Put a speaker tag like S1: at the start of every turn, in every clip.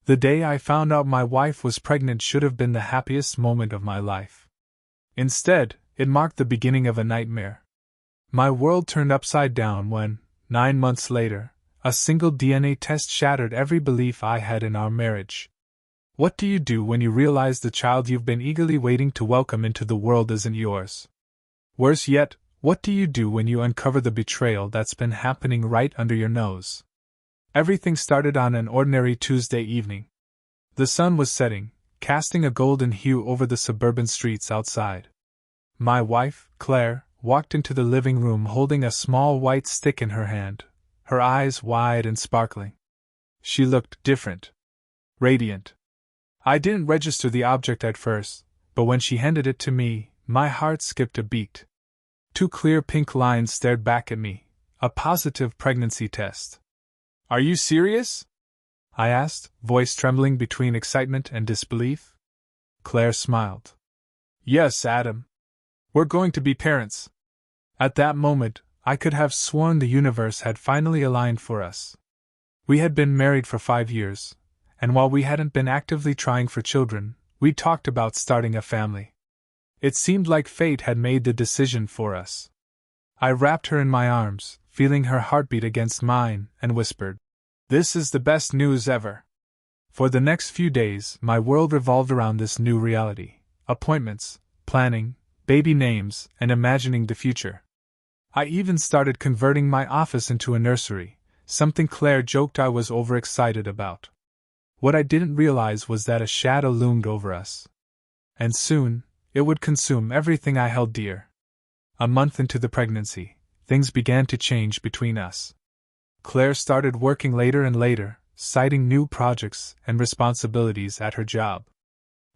S1: The day I found out my wife was pregnant should have been the happiest moment of my life. Instead, it marked the beginning of a nightmare. My world turned upside down when, 9 months later, a single DNA test shattered every belief I had in our marriage. What do you do when you realize the child you've been eagerly waiting to welcome into the world isn't yours? Worse yet, what do you do when you uncover the betrayal that's been happening right under your nose? Everything started on an ordinary Tuesday evening. The sun was setting, casting a golden hue over the suburban streets outside. My wife, Claire, walked into the living room holding a small white stick in her hand, her eyes wide and sparkling. She looked different. Radiant. I didn't register the object at first, but when she handed it to me, my heart skipped a beat. 2 clear pink lines stared back at me, a positive pregnancy test. "Are you serious?" I asked, voice trembling between excitement and disbelief. Claire smiled. "Yes, Adam. We're going to be parents." At that moment, I could have sworn the universe had finally aligned for us. We had been married for 5 years, and while we hadn't been actively trying for children, we talked about starting a family. It seemed like fate had made the decision for us. I wrapped her in my arms, feeling her heartbeat against mine, and whispered, "This is the best news ever." For the next few days, my world revolved around this new reality: appointments, planning, baby names, and imagining the future. I even started converting my office into a nursery, something Claire joked I was overexcited about. What I didn't realize was that a shadow loomed over us. And soon, it would consume everything I held dear. A month into the pregnancy, things began to change between us. Claire started working later and later, citing new projects and responsibilities at her job.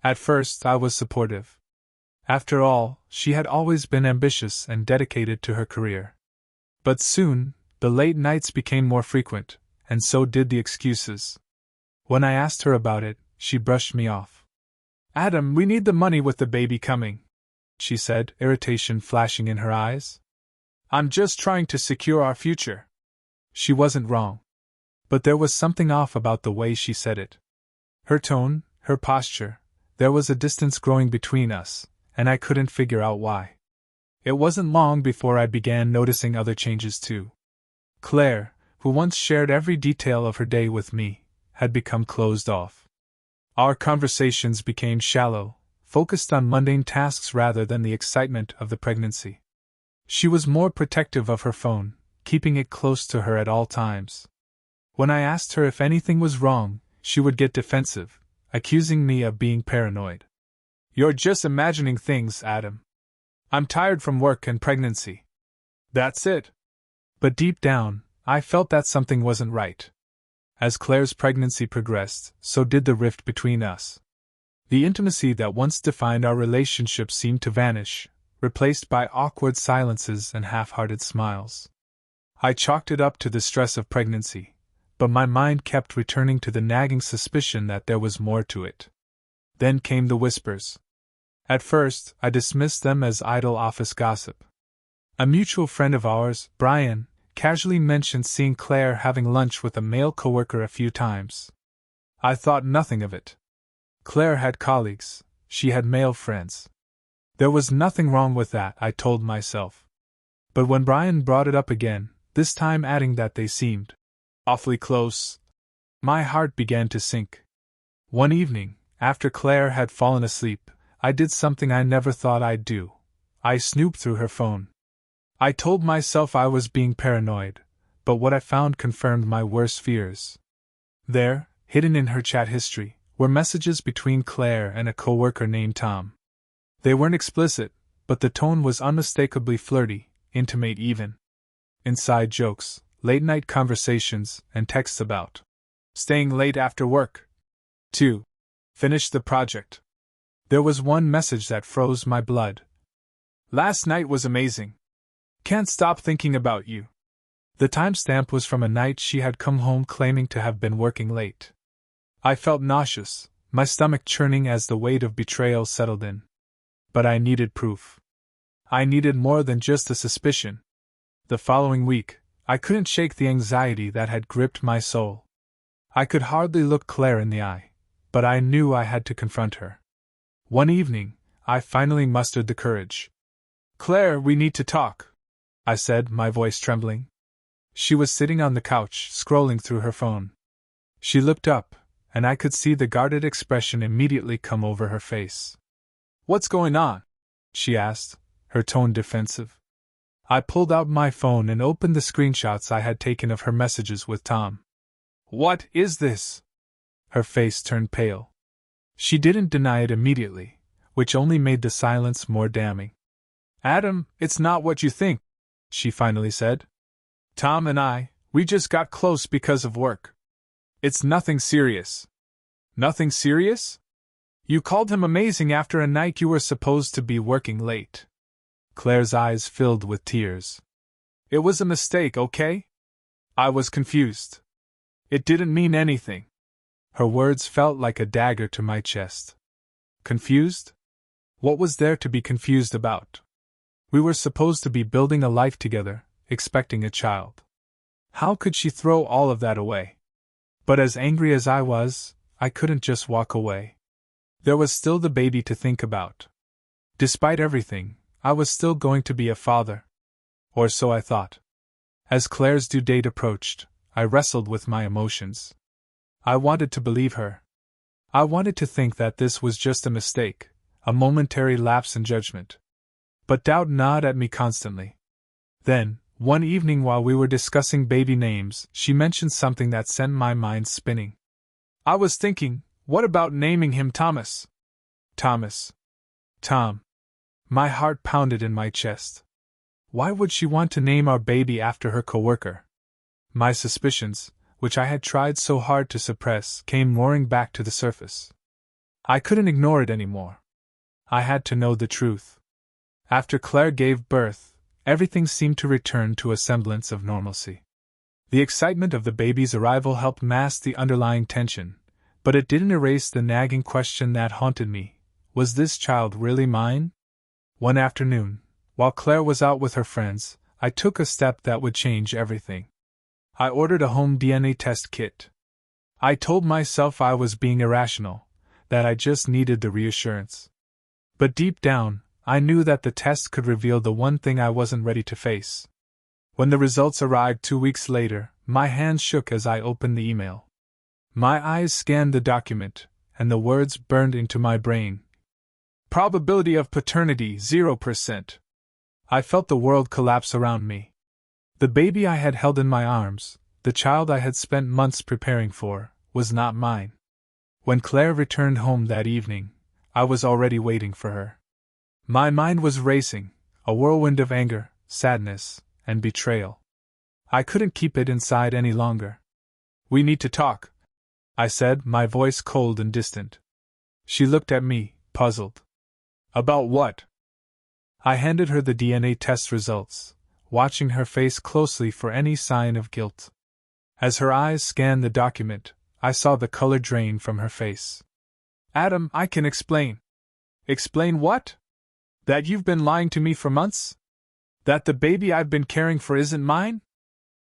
S1: At first, I was supportive. After all, she had always been ambitious and dedicated to her career. But soon, the late nights became more frequent, and so did the excuses. When I asked her about it, she brushed me off. "Adam, we need the money with the baby coming," she said, irritation flashing in her eyes. "I'm just trying to secure our future." She wasn't wrong. But there was something off about the way she said it. Her tone, her posture, there was a distance growing between us, and I couldn't figure out why. It wasn't long before I began noticing other changes too. Claire, who once shared every detail of her day with me, had become closed off. Our conversations became shallow, focused on mundane tasks rather than the excitement of the pregnancy. She was more protective of her phone, keeping it close to her at all times. When I asked her if anything was wrong, she would get defensive, accusing me of being paranoid. "You're just imagining things, Adam. I'm tired from work and pregnancy. That's it." But deep down, I felt that something wasn't right. As Claire's pregnancy progressed, so did the rift between us. The intimacy that once defined our relationship seemed to vanish, replaced by awkward silences and half-hearted smiles. I chalked it up to the stress of pregnancy, but my mind kept returning to the nagging suspicion that there was more to it. Then came the whispers. At first, I dismissed them as idle office gossip. A mutual friend of ours, Brian, casually mentioned seeing Claire having lunch with a male coworker a few times. I thought nothing of it. Claire had colleagues, she had male friends. There was nothing wrong with that, I told myself. But when Brian brought it up again, this time adding that they seemed awfully close, my heart began to sink. One evening, after Claire had fallen asleep, I did something I never thought I'd do. I snooped through her phone. I told myself I was being paranoid, but what I found confirmed my worst fears. There, hidden in her chat history, were messages between Claire and a coworker named Tom. They weren't explicit, but the tone was unmistakably flirty, intimate even. Inside jokes, late-night conversations, and texts about staying late after work. 2. Finish the project. There was one message that froze my blood. "Last night was amazing. Can't stop thinking about you." The timestamp was from a night she had come home claiming to have been working late. I felt nauseous, my stomach churning as the weight of betrayal settled in. But I needed proof. I needed more than just a suspicion. The following week, I couldn't shake the anxiety that had gripped my soul. I could hardly look Claire in the eye, but I knew I had to confront her. One evening, I finally mustered the courage. "Claire, we need to talk," I said, my voice trembling. She was sitting on the couch, scrolling through her phone. She looked up, and I could see the guarded expression immediately come over her face. "What's going on?" she asked, her tone defensive. I pulled out my phone and opened the screenshots I had taken of her messages with Tom. "What is this?" Her face turned pale. She didn't deny it immediately, which only made the silence more damning. "Adam, it's not what you think," she finally said. "Tom and we just got close because of work. It's nothing serious." "Nothing serious?" "You called him amazing after a night you were supposed to be working late." Claire's eyes filled with tears. "It was a mistake, okay?" I was confused. "It didn't mean anything." Her words felt like a dagger to my chest. Confused? What was there to be confused about? We were supposed to be building a life together, expecting a child. How could she throw all of that away? But as angry as I was, I couldn't just walk away. There was still the baby to think about. Despite everything, I was still going to be a father. Or so I thought. As Claire's due date approached, I wrestled with my emotions. I wanted to believe her. I wanted to think that this was just a mistake, a momentary lapse in judgment. But doubt gnawed at me constantly. Then, one evening while we were discussing baby names, she mentioned something that sent my mind spinning. "I was thinking, what about naming him Thomas?" Thomas. Tom. My heart pounded in my chest. Why would she want to name our baby after her coworker? My suspicions, which I had tried so hard to suppress, came roaring back to the surface. I couldn't ignore it anymore. I had to know the truth. After Claire gave birth, everything seemed to return to a semblance of normalcy. The excitement of the baby's arrival helped mask the underlying tension, but it didn't erase the nagging question that haunted me: was this child really mine? One afternoon, while Claire was out with her friends, I took a step that would change everything. I ordered a home DNA test kit. I told myself I was being irrational, that I just needed the reassurance. But deep down, I knew that the test could reveal the one thing I wasn't ready to face. When the results arrived 2 weeks later, my hands shook as I opened the email. My eyes scanned the document, and the words burned into my brain. Probability of paternity 0%. I felt the world collapse around me. The baby I had held in my arms, the child I had spent months preparing for, was not mine. When Claire returned home that evening, I was already waiting for her. My mind was racing, a whirlwind of anger, sadness, and betrayal. I couldn't keep it inside any longer. "We need to talk," I said, my voice cold and distant. She looked at me, puzzled. "About what?" I handed her the DNA test results, watching her face closely for any sign of guilt. As her eyes scanned the document, I saw the color drain from her face. "Adam, I can explain." "Explain what?" "That you've been lying to me for months? That the baby I've been caring for isn't mine?"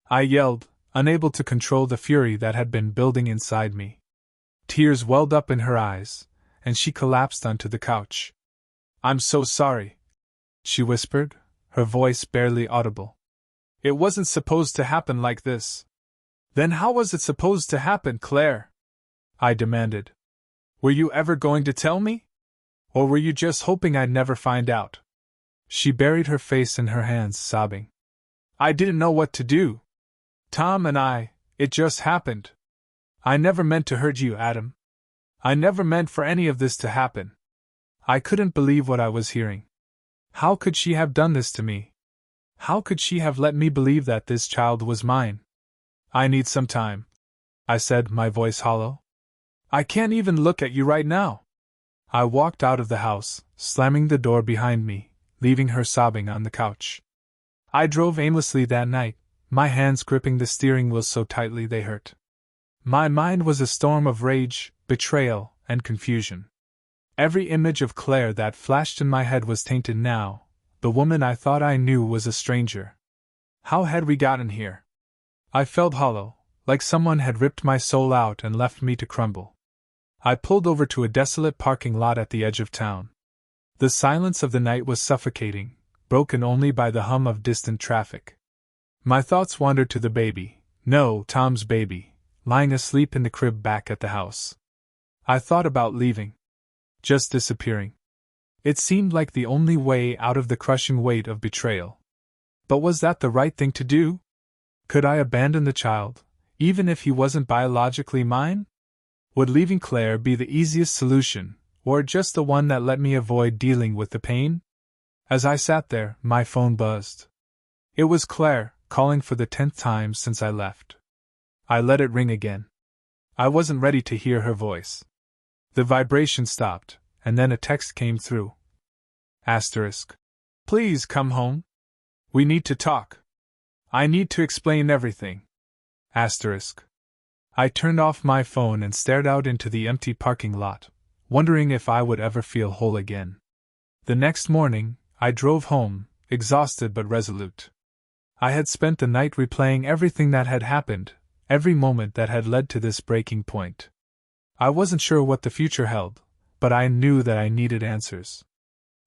S1: I yelled, unable to control the fury that had been building inside me. Tears welled up in her eyes, and she collapsed onto the couch. "I'm so sorry," she whispered, her voice barely audible. "It wasn't supposed to happen like this." "Then how was it supposed to happen, Claire?" I demanded. "Were you ever going to tell me? Or were you just hoping I'd never find out?" She buried her face in her hands, sobbing. "I didn't know what to do. Tom and it just happened. I never meant to hurt you, Adam. I never meant for any of this to happen." I couldn't believe what I was hearing. How could she have done this to me? How could she have let me believe that this child was mine? "I need some time," I said, my voice hollow. "I can't even look at you right now." I walked out of the house, slamming the door behind me, leaving her sobbing on the couch. I drove aimlessly that night, my hands gripping the steering wheel so tightly they hurt. My mind was a storm of rage, betrayal, and confusion. Every image of Claire that flashed in my head was tainted now. The woman I thought I knew was a stranger. How had we gotten here? I felt hollow, like someone had ripped my soul out and left me to crumble. I pulled over to a desolate parking lot at the edge of town. The silence of the night was suffocating, broken only by the hum of distant traffic. My thoughts wandered to the baby, no, Tom's baby, lying asleep in the crib back at the house. I thought about leaving. Just disappearing. It seemed like the only way out of the crushing weight of betrayal. But was that the right thing to do? Could I abandon the child, even if he wasn't biologically mine? Would leaving Claire be the easiest solution, or just the one that let me avoid dealing with the pain? As I sat there, my phone buzzed. It was Claire, calling for the 10th time since I left. I let it ring again. I wasn't ready to hear her voice. The vibration stopped, and then a text came through. Asterisk. Please come home. We need to talk. I need to explain everything. Asterisk. I turned off my phone and stared out into the empty parking lot, wondering if I would ever feel whole again. The next morning, I drove home, exhausted but resolute. I had spent the night replaying everything that had happened, every moment that had led to this breaking point. I wasn't sure what the future held, but I knew that I needed answers.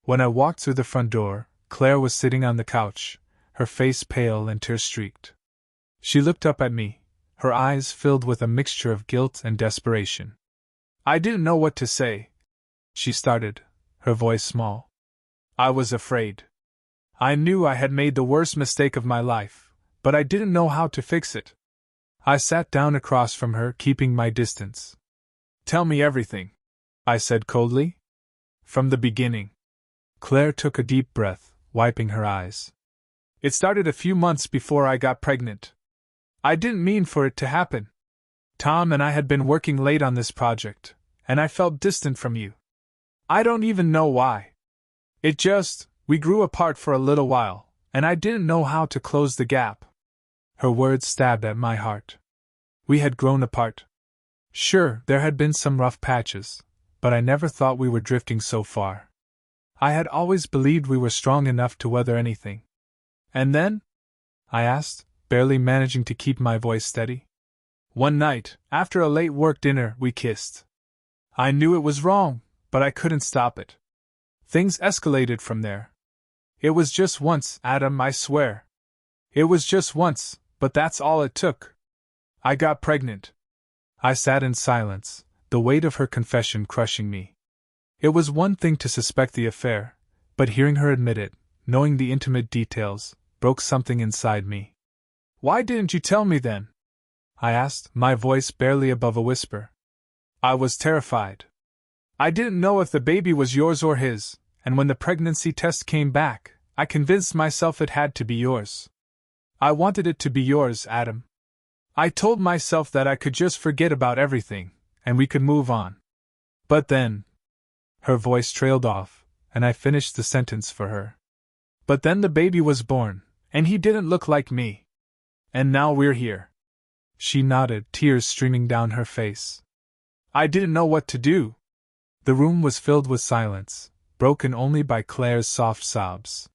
S1: When I walked through the front door, Claire was sitting on the couch, her face pale and tear-streaked. She looked up at me, her eyes filled with a mixture of guilt and desperation. I didn't know what to say. She started, her voice small. I was afraid. I knew I had made the worst mistake of my life, but I didn't know how to fix it. I sat down across from her, keeping my distance. Tell me everything, I said coldly. From the beginning. Claire took a deep breath, wiping her eyes. It started a few months before I got pregnant. I didn't mean for it to happen. Tom and I had been working late on this project, and I felt distant from you. I don't even know why. We grew apart for a little while, and I didn't know how to close the gap. Her words stabbed at my heart. We had grown apart. Sure, there had been some rough patches, but I never thought we were drifting so far. I had always believed we were strong enough to weather anything. And then? I asked, barely managing to keep my voice steady. One night, after a late work dinner, we kissed. I knew it was wrong, but I couldn't stop it. Things escalated from there. It was just once, Adam, I swear. It was just once, but that's all it took. I got pregnant. I sat in silence, the weight of her confession crushing me. It was one thing to suspect the affair, but hearing her admit it, knowing the intimate details, broke something inside me. Why didn't you tell me then? I asked, my voice barely above a whisper. I was terrified. I didn't know if the baby was yours or his, and when the pregnancy test came back, I convinced myself it had to be yours. I wanted it to be yours, Adam. I told myself that I could just forget about everything, and we could move on. But then... Her voice trailed off, and I finished the sentence for her. But then the baby was born, and he didn't look like me. And now we're here. She nodded, tears streaming down her face. I didn't know what to do. The room was filled with silence, broken only by Claire's soft sobs.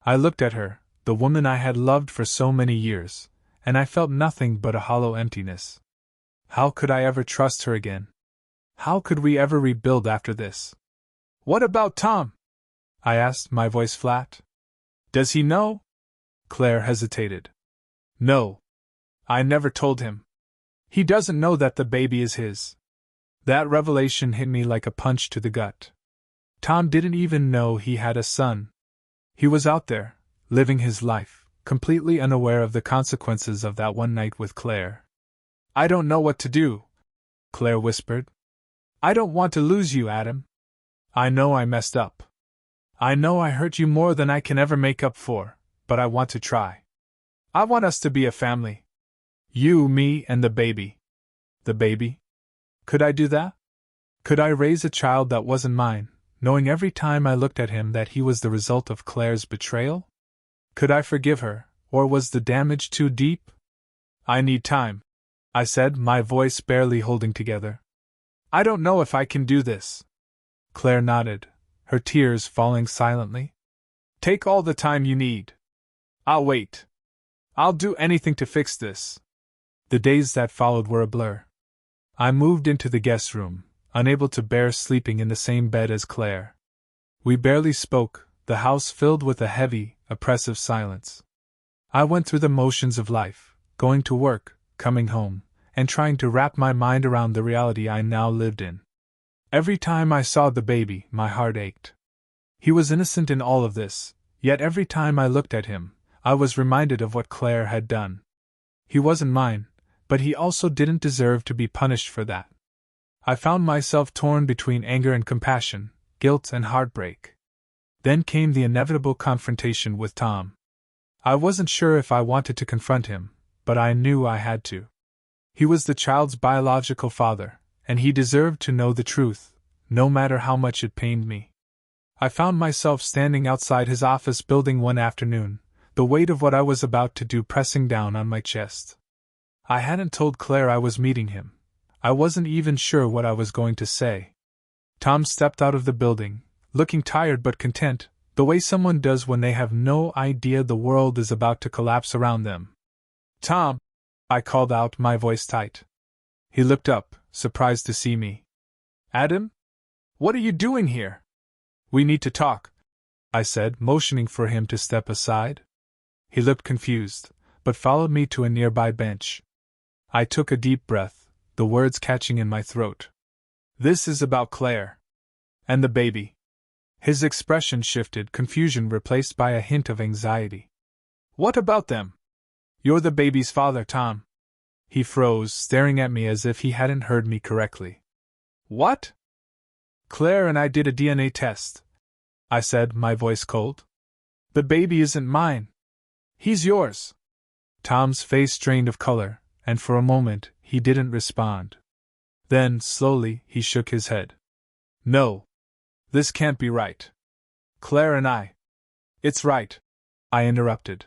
S1: I looked at her, the woman I had loved for so many years, and I felt nothing but a hollow emptiness. How could I ever trust her again? How could we ever rebuild after this? What about Tom? I asked, my voice flat. Does he know? Claire hesitated. No. I never told him. He doesn't know that the baby is his. That revelation hit me like a punch to the gut. Tom didn't even know he had a son. He was out there, living his life, completely unaware of the consequences of that one night with Claire. I don't know what to do, Claire whispered. I don't want to lose you, Adam. I know I messed up. I know I hurt you more than I can ever make up for, but I want to try. I want us to be a family. You, me, and the baby. The baby? Could I do that? Could I raise a child that wasn't mine, knowing every time I looked at him that he was the result of Claire's betrayal? Could I forgive her, or was the damage too deep? I need time, I said, my voice barely holding together. I don't know if I can do this. Claire nodded, her tears falling silently. Take all the time you need. I'll wait. I'll do anything to fix this. The days that followed were a blur. I moved into the guest room, unable to bear sleeping in the same bed as Claire. We barely spoke, the house filled with a heavy, oppressive silence. I went through the motions of life, going to work, coming home, and trying to wrap my mind around the reality I now lived in. Every time I saw the baby, my heart ached. He was innocent in all of this, yet every time I looked at him, I was reminded of what Claire had done. He wasn't mine, but he also didn't deserve to be punished for that. I found myself torn between anger and compassion, guilt and heartbreak. Then came the inevitable confrontation with Tom. I wasn't sure if I wanted to confront him, but I knew I had to. He was the child's biological father, and he deserved to know the truth, no matter how much it pained me. I found myself standing outside his office building one afternoon, the weight of what I was about to do pressing down on my chest. I hadn't told Claire I was meeting him. I wasn't even sure what I was going to say. Tom stepped out of the building, looking tired but content, the way someone does when they have no idea the world is about to collapse around them. "Tom!" I called out, my voice tight. He looked up, surprised to see me. "Adam? What are you doing here?" "We need to talk," I said, motioning for him to step aside. He looked confused, but followed me to a nearby bench. I took a deep breath, the words catching in my throat. "This is about Claire. And the baby." His expression shifted, confusion replaced by a hint of anxiety. "What about them?" "You're the baby's father, Tom." He froze, staring at me as if he hadn't heard me correctly. "What?" "Claire and I did a DNA test," I said, my voice cold. "The baby isn't mine. He's yours." Tom's face drained of color, and for a moment he didn't respond. Then, slowly, he shook his head. "No. This can't be right. Claire and I—" "It's right," I interrupted.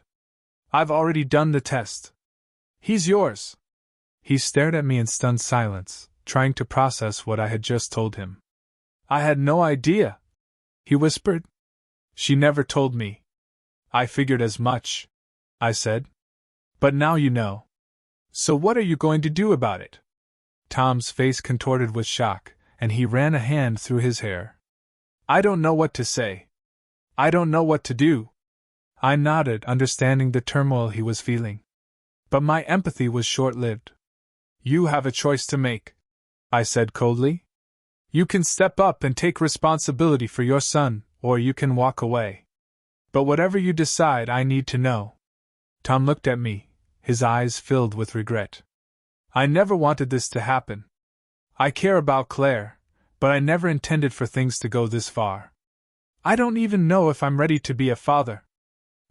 S1: "I've already done the test. He's yours." He stared at me in stunned silence, trying to process what I had just told him. "I had no idea," he whispered. "She never told me." "I figured as much," I said. "But now you know. So what are you going to do about it?" Tom's face contorted with shock, and he ran a hand through his hair. "I don't know what to say. I don't know what to do." I nodded, understanding the turmoil he was feeling. But my empathy was short-lived. "You have a choice to make," I said coldly. "You can step up and take responsibility for your son, or you can walk away. But whatever you decide, I need to know." Tom looked at me, his eyes filled with regret. "I never wanted this to happen. I care about Claire, but I never intended for things to go this far. I don't even know if I'm ready to be a father."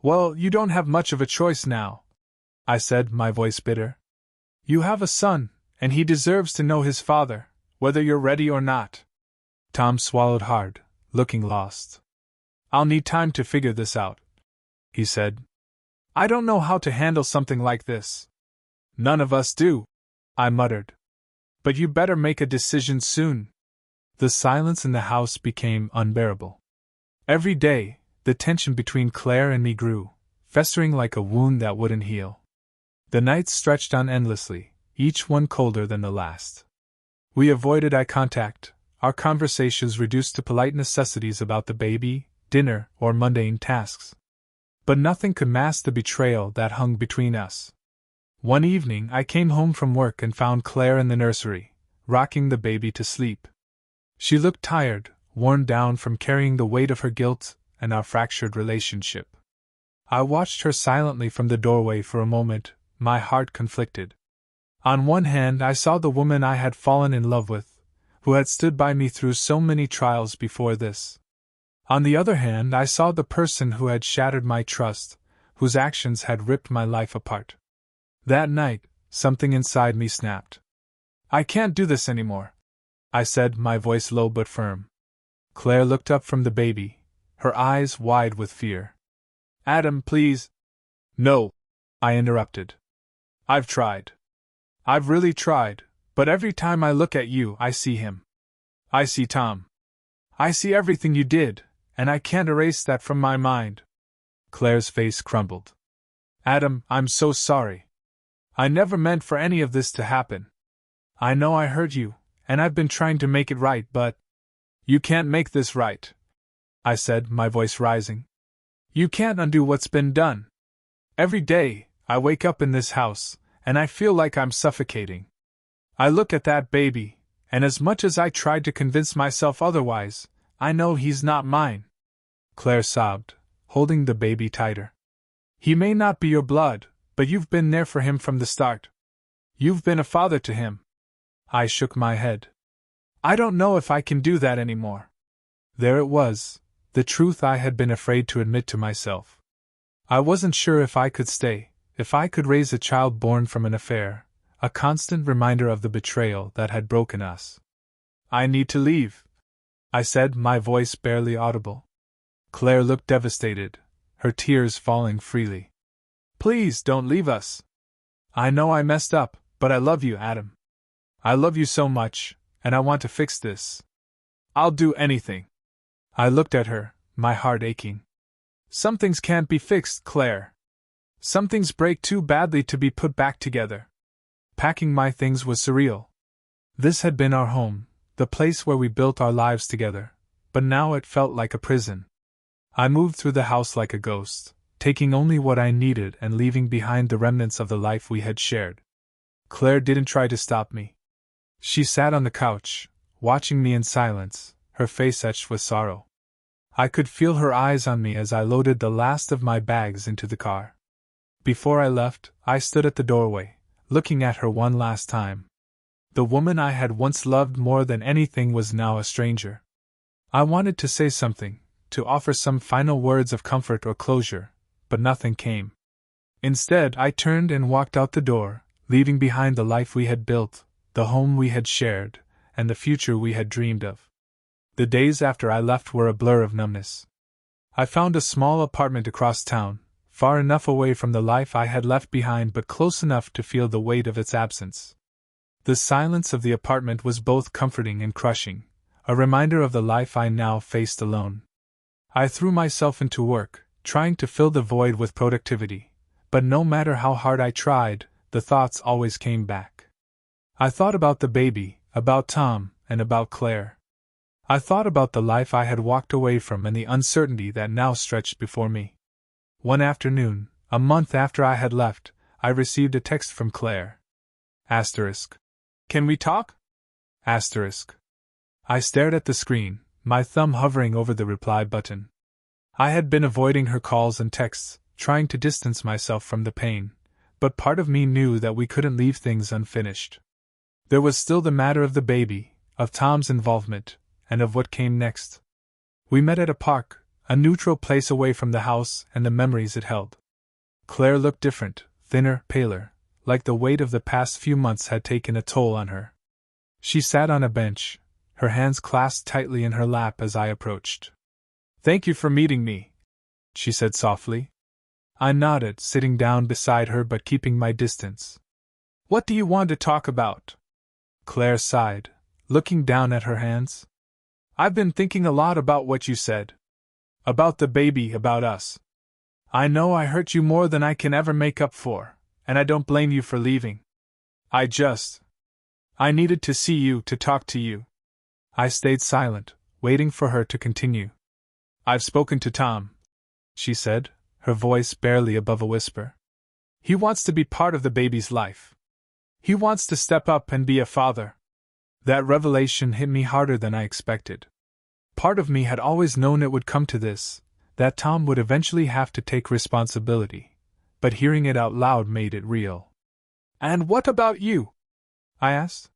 S1: "Well, you don't have much of a choice now," I said, my voice bitter. "You have a son, and he deserves to know his father, whether you're ready or not." Tom swallowed hard, looking lost. "I'll need time to figure this out," he said. "I don't know how to handle something like this." "None of us do," I muttered. "But you better make a decision soon." The silence in the house became unbearable. Every day, the tension between Claire and me grew, festering like a wound that wouldn't heal. The nights stretched on endlessly, each one colder than the last. We avoided eye contact, our conversations reduced to polite necessities about the baby, dinner, or mundane tasks. But nothing could mask the betrayal that hung between us. One evening I came home from work and found Claire in the nursery, rocking the baby to sleep. She looked tired, worn down from carrying the weight of her guilt and our fractured relationship. I watched her silently from the doorway for a moment, my heart conflicted. On one hand, I saw the woman I had fallen in love with, who had stood by me through so many trials before this. On the other hand, I saw the person who had shattered my trust, whose actions had ripped my life apart. That night, something inside me snapped. "I can't do this anymore," I said, my voice low but firm. Claire looked up from the baby, her eyes wide with fear. "Adam, please." "No," I interrupted. "I've tried. I've really tried, but every time I look at you, I see him. I see Tom. I see everything you did, and I can't erase that from my mind." Claire's face crumbled. "Adam, I'm so sorry. I never meant for any of this to happen. I know I hurt you, and I've been trying to make it right, but you can't make this right, I said, my voice rising. You can't undo what's been done. Every day, I wake up in this house, and I feel like I'm suffocating. I look at that baby, and as much as I tried to convince myself otherwise, I know he's not mine. Claire sobbed, holding the baby tighter. He may not be your blood, but you've been there for him from the start. You've been a father to him. I shook my head. I don't know if I can do that anymore. There it was, the truth I had been afraid to admit to myself. I wasn't sure if I could stay, if I could raise a child born from an affair, a constant reminder of the betrayal that had broken us. I need to leave, I said, my voice barely audible. Claire looked devastated, her tears falling freely. Please don't leave us. I know I messed up, but I love you, Adam. I love you so much, and I want to fix this. I'll do anything. I looked at her, my heart aching. Some things can't be fixed, Claire. Some things break too badly to be put back together. Packing my things was surreal. This had been our home, the place where we built our lives together, but now it felt like a prison. I moved through the house like a ghost, taking only what I needed and leaving behind the remnants of the life we had shared. Claire didn't try to stop me. She sat on the couch, watching me in silence, her face etched with sorrow. I could feel her eyes on me as I loaded the last of my bags into the car. Before I left, I stood at the doorway, looking at her one last time. The woman I had once loved more than anything was now a stranger. I wanted to say something, to offer some final words of comfort or closure, but nothing came. Instead, I turned and walked out the door, leaving behind the life we had built, the home we had shared, and the future we had dreamed of. The days after I left were a blur of numbness. I found a small apartment across town, far enough away from the life I had left behind but close enough to feel the weight of its absence. The silence of the apartment was both comforting and crushing, a reminder of the life I now faced alone. I threw myself into work, trying to fill the void with productivity, but no matter how hard I tried, the thoughts always came back. I thought about the baby, about Tom, and about Claire. I thought about the life I had walked away from and the uncertainty that now stretched before me. One afternoon, a month after I had left, I received a text from Claire. Asterisk. Can we talk? Asterisk. I stared at the screen, my thumb hovering over the reply button. I had been avoiding her calls and texts, trying to distance myself from the pain, but part of me knew that we couldn't leave things unfinished. There was still the matter of the baby, of Tom's involvement, and of what came next. We met at a park, a neutral place away from the house and the memories it held. Claire looked different, thinner, paler, like the weight of the past few months had taken a toll on her. She sat on a bench, her hands clasped tightly in her lap as I approached. "Thank you for meeting me," she said softly. I nodded, sitting down beside her but keeping my distance. "What do you want to talk about?" Claire sighed, looking down at her hands. "I've been thinking a lot about what you said. About the baby, about us. I know I hurt you more than I can ever make up for, and I don't blame you for leaving. I needed to see you, to talk to you." I stayed silent, waiting for her to continue. "I've spoken to Tom," she said, her voice barely above a whisper. "He wants to be part of the baby's life. He wants to step up and be a father." That revelation hit me harder than I expected. Part of me had always known it would come to this, that Tom would eventually have to take responsibility, but hearing it out loud made it real. "And what about you?" I asked.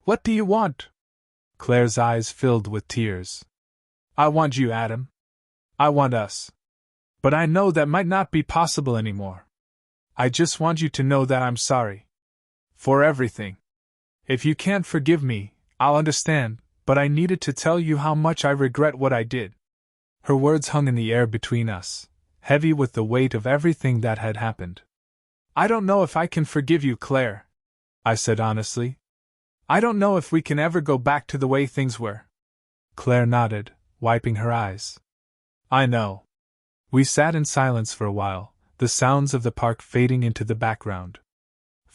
S1: "What do you want?" Claire's eyes filled with tears. "I want you, Adam. I want us. But I know that might not be possible anymore. I just want you to know that I'm sorry. For everything. If you can't forgive me, I'll understand, but I needed to tell you how much I regret what I did." Her words hung in the air between us, heavy with the weight of everything that had happened. "I don't know if I can forgive you, Claire," I said honestly. "I don't know if we can ever go back to the way things were." Claire nodded, wiping her eyes. "I know." We sat in silence for a while, the sounds of the park fading into the background.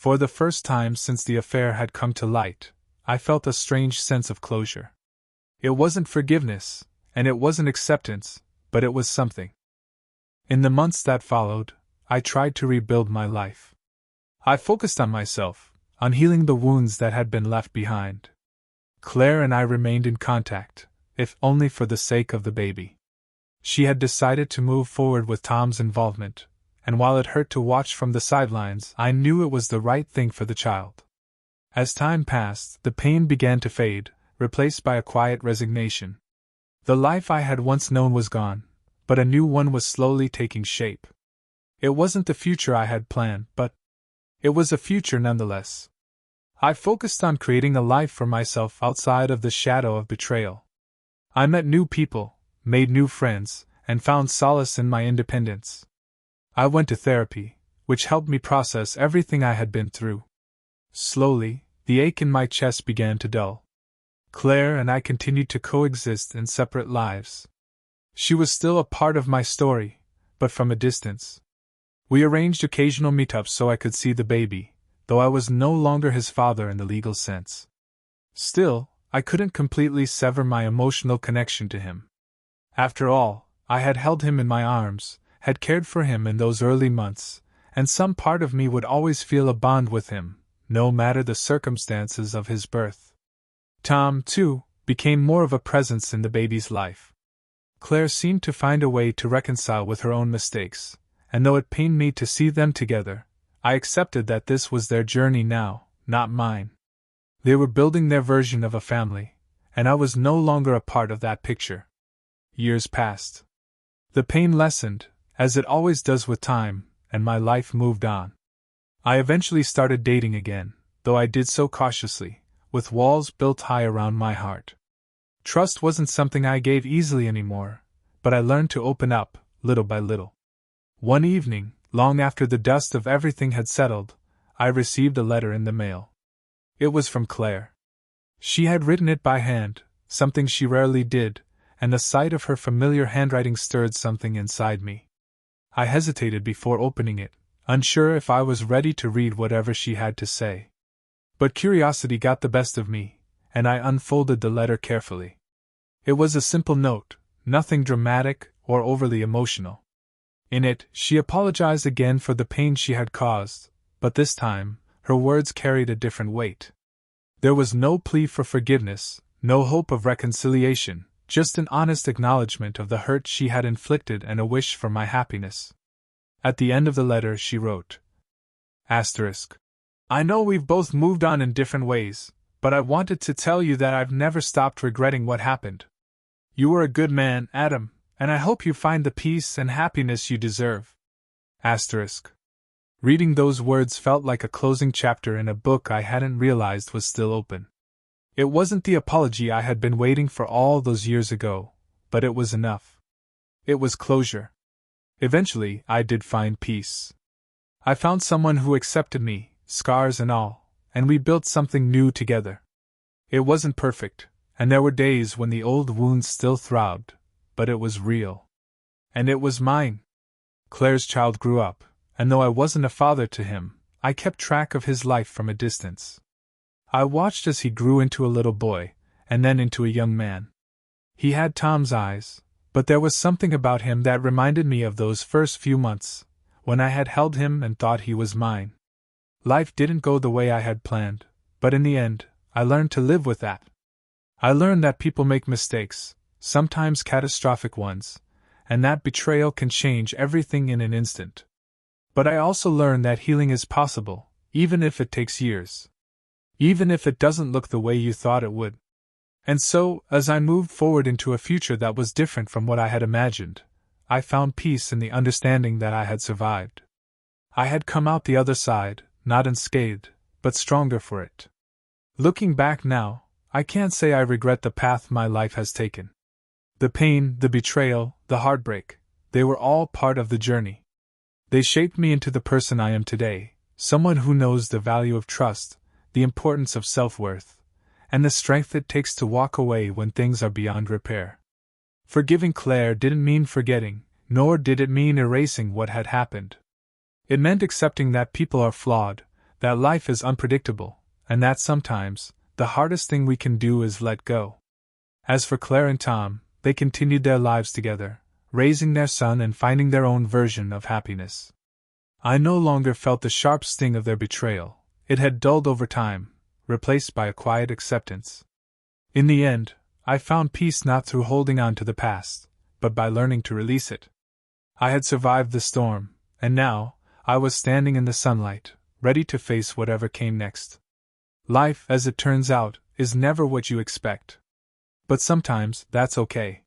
S1: For the first time since the affair had come to light, I felt a strange sense of closure. It wasn't forgiveness, and it wasn't acceptance, but it was something. In the months that followed, I tried to rebuild my life. I focused on myself, on healing the wounds that had been left behind. Claire and I remained in contact, if only for the sake of the baby. She had decided to move forward with Tom's involvement, and while it hurt to watch from the sidelines, I knew it was the right thing for the child. As time passed, the pain began to fade, replaced by a quiet resignation. The life I had once known was gone, but a new one was slowly taking shape. It wasn't the future I had planned, but it was a future nonetheless. I focused on creating a life for myself outside of the shadow of betrayal. I met new people, made new friends, and found solace in my independence. I went to therapy, which helped me process everything I had been through. Slowly, the ache in my chest began to dull. Claire and I continued to coexist in separate lives. She was still a part of my story, but from a distance. We arranged occasional meetups so I could see the baby, though I was no longer his father in the legal sense. Still, I couldn't completely sever my emotional connection to him. After all, I had held him in my arms, had cared for him in those early months, and some part of me would always feel a bond with him, no matter the circumstances of his birth. Tom, too, became more of a presence in the baby's life. Claire seemed to find a way to reconcile with her own mistakes, and though it pained me to see them together, I accepted that this was their journey now, not mine. They were building their version of a family, and I was no longer a part of that picture. Years passed. The pain lessened, as it always does with time, and my life moved on. I eventually started dating again, though I did so cautiously, with walls built high around my heart. Trust wasn't something I gave easily anymore, but I learned to open up, little by little. One evening, long after the dust of everything had settled, I received a letter in the mail. It was from Claire. She had written it by hand, something she rarely did, and the sight of her familiar handwriting stirred something inside me. I hesitated before opening it, unsure if I was ready to read whatever she had to say. But curiosity got the best of me, and I unfolded the letter carefully. It was a simple note, nothing dramatic or overly emotional. In it, she apologized again for the pain she had caused, but this time, her words carried a different weight. There was no plea for forgiveness, no hope of reconciliation, just an honest acknowledgement of the hurt she had inflicted and a wish for my happiness. At the end of the letter she wrote, I know we've both moved on in different ways, but I wanted to tell you that I've never stopped regretting what happened. You were a good man, Adam, and I hope you find the peace and happiness you deserve. Reading those words felt like a closing chapter in a book I hadn't realized was still open. It wasn't the apology I had been waiting for all those years ago, but it was enough. It was closure. Eventually, I did find peace. I found someone who accepted me, scars and all, and we built something new together. It wasn't perfect, and there were days when the old wounds still throbbed, but it was real. And it was mine. Claire's child grew up, and though I wasn't a father to him, I kept track of his life from a distance. I watched as he grew into a little boy, and then into a young man. He had Tom's eyes, but there was something about him that reminded me of those first few months, when I had held him and thought he was mine. Life didn't go the way I had planned, but in the end, I learned to live with that. I learned that people make mistakes, sometimes catastrophic ones, and that betrayal can change everything in an instant. But I also learned that healing is possible, even if it takes years. Even if it doesn't look the way you thought it would. And so, as I moved forward into a future that was different from what I had imagined, I found peace in the understanding that I had survived. I had come out the other side, not unscathed, but stronger for it. Looking back now, I can't say I regret the path my life has taken. The pain, the betrayal, the heartbreak, they were all part of the journey. They shaped me into the person I am today, someone who knows the value of trust, the importance of self-worth, and the strength it takes to walk away when things are beyond repair. Forgiving Claire didn't mean forgetting, nor did it mean erasing what had happened. It meant accepting that people are flawed, that life is unpredictable, and that sometimes, the hardest thing we can do is let go. As for Claire and Tom, they continued their lives together, raising their son and finding their own version of happiness. I no longer felt the sharp sting of their betrayal. It had dulled over time, replaced by a quiet acceptance. In the end, I found peace not through holding on to the past, but by learning to release it. I had survived the storm, and now, I was standing in the sunlight, ready to face whatever came next. Life, as it turns out, is never what you expect. But sometimes that's okay.